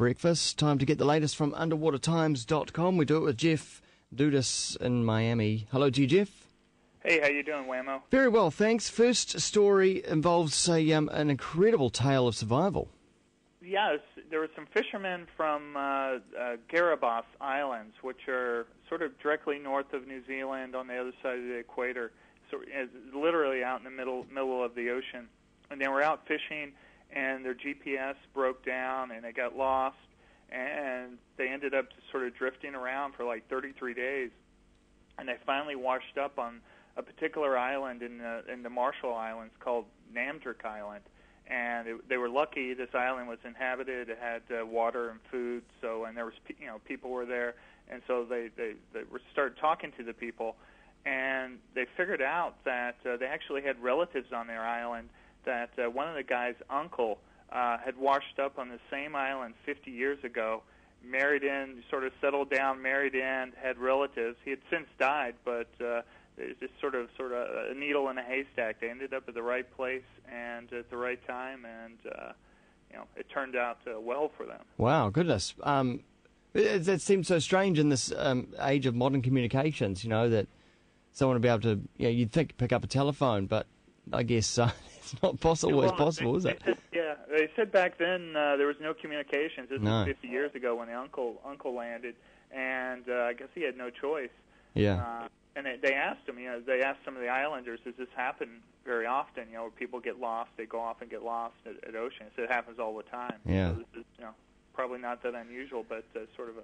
breakfast. Time to get the latest from underwatertimes.com. We do it with Jeff Dudas in Miami. Hello to you, Jeff. Hey, how you doing, Wammo? Very well, thanks. First story involves an incredible tale of survival. Yes, there were some fishermen from Kiribati Islands, which are sort of directly north of New Zealand on the other side of the equator, so literally out in the middle of the ocean. And they were out fishing, and their GPS broke down, and they got lost, and they ended up just sort of drifting around for like 33 days. And they finally washed up on a particular island in the Marshall Islands called Namdruk Island. And they were lucky. This island was inhabited. It had water and food. And there was, people were there. And so they started talking to the people, and they figured out that they actually had relatives on their island. That one of the guy's uncle had washed up on the same island 50 years ago, married in, sort of settled down, married in, had relatives. He had since died, but it's just sort of a needle in a haystack. They ended up at the right place and at the right time, and it turned out well for them. Wow, goodness. That seems so strange in this age of modern communications, that someone would be able to, you'd think pick up a telephone, but I guess it's not possible. It's possible, is it? They said back then there was no communications. This was 50 years ago when the uncle landed, and I guess he had no choice. Yeah. And they asked him, they asked some of the islanders, does this happen very often? Where people get lost, they go off and get lost at ocean. So it happens all the time. Yeah. So this is, probably not that unusual, but sort of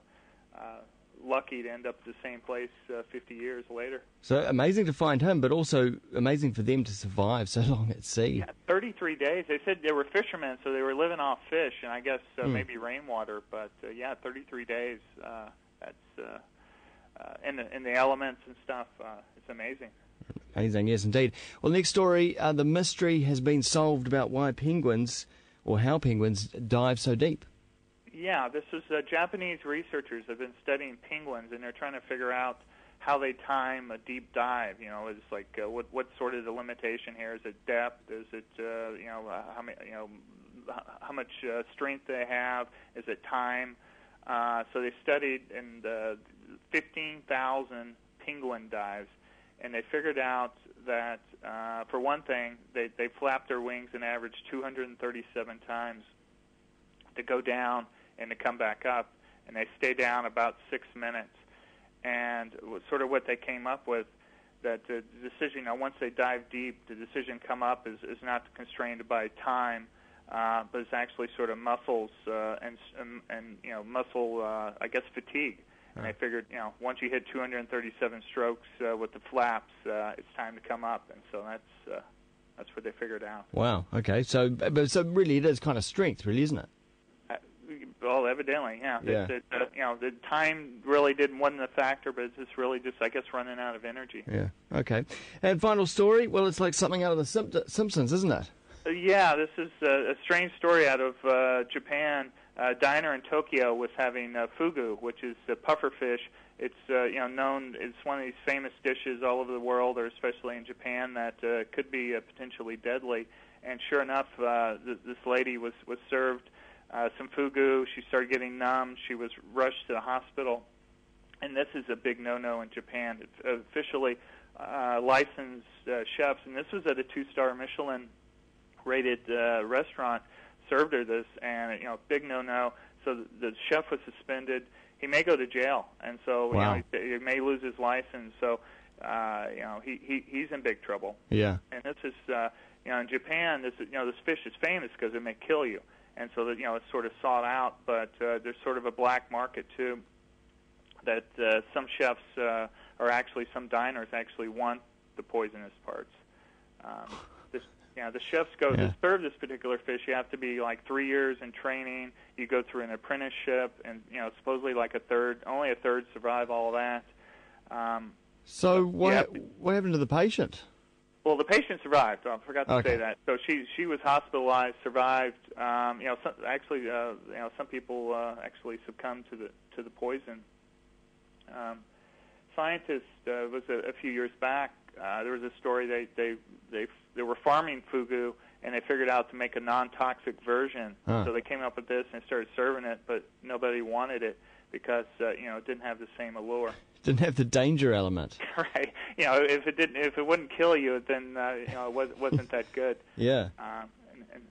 lucky to end up at the same place 50 years later. So amazing to find him, but also amazing for them to survive so long at sea. Yeah, 33 days. They said they were fishermen, so they were living off fish, and I guess maybe rainwater. But 33 days. That's in the elements and stuff. It's amazing. Amazing, yes, indeed. Well, next story: the mystery has been solved about why penguins, or how penguins, dive so deep. Yeah, this is Japanese researchers have been studying penguins, and they're trying to figure out how they time a deep dive. It's like what sort of the limitation here? Is it depth? Is it how much strength they have? Is it time? So they studied 15,000 penguin dives, and they figured out that for one thing, they flap their wings an average 237 times to go down and to come back up, and they stay down about 6 minutes. And sort of what they came up with, that the decision, once they dive deep, the decision come up is not constrained by time, but it's actually sort of muscles and muscle, I guess, fatigue. And they figured, once you hit 237 strokes with the flaps, it's time to come up, and so that's what they figured out. Wow. Okay. So really, it is kind of strength, really, isn't it? Well, evidently, yeah. The time really wasn't a factor, but it's just really I guess, running out of energy. Yeah. Okay. And final story. Well, it's like something out of the Simpsons, isn't it? Yeah. This is a strange story out of Japan. A diner in Tokyo was having fugu, which is pufferfish. It's known. It's one of these famous dishes all over the world, or especially in Japan, that could be potentially deadly. And sure enough, this lady was served some fugu. She started getting numb. She was rushed to the hospital. And this is a big no-no in Japan. It's officially licensed chefs, and this was at a 2-star Michelin-rated restaurant, served her this, and big no-no. So the chef was suspended. He may go to jail, and so wow. He may lose his license. So he's in big trouble. Yeah. And this is in Japan. This fish is famous because it may kill you. And so that it's sort of sought out, but there's sort of a black market too. That some chefs or actually some diners actually want the poisonous parts. The chefs go to serve this particular fish. You have to be like 3 years in training. You go through an apprenticeship, and supposedly only a third survive all of that. So what happened to the patient? Well, the patient survived. I forgot to say that. So she was hospitalized, survived. Some people actually succumbed to the poison. Scientists was a few years back. There was a story they were farming fugu, and they figured out to make a non-toxic version. So they came up with this and started serving it, but nobody wanted it because it didn't have the same allure. Didn't have the danger element. Right. If it wouldn't kill you, then it wasn't that good. Yeah.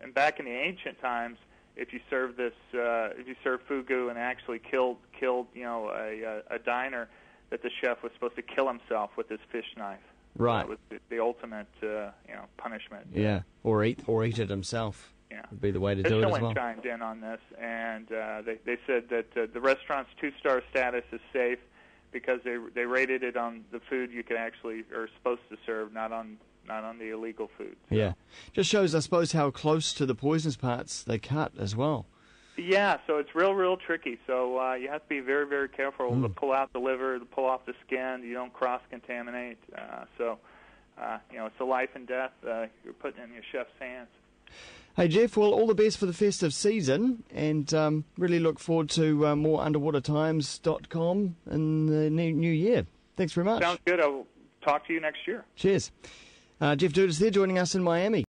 And back in the ancient times, if you served fugu and actually killed a diner, that the chef was supposed to kill himself with his fish knife. Right. That was the ultimate punishment. Yeah. Or eat it himself. Yeah. Would be the way to do it as well. Chimed in on this, and they said that the restaurant's 2-star status is safe because they rated it on the food you could actually are supposed to serve, not on the illegal food. So. Yeah. Just shows, I suppose, how close to the poisonous parts they cut as well. Yeah, so it's real tricky. So you have to be very, very careful to pull out the liver, to pull off the skin. You don't cross-contaminate. It's a life and death you're putting in your chef's hands. Hey, Jeff, well, all the best for the festive season, and really look forward to more underwatertimes.com in the new year. Thanks very much. Sounds good. I'll talk to you next year. Cheers. Jeff Dudas there joining us in Miami.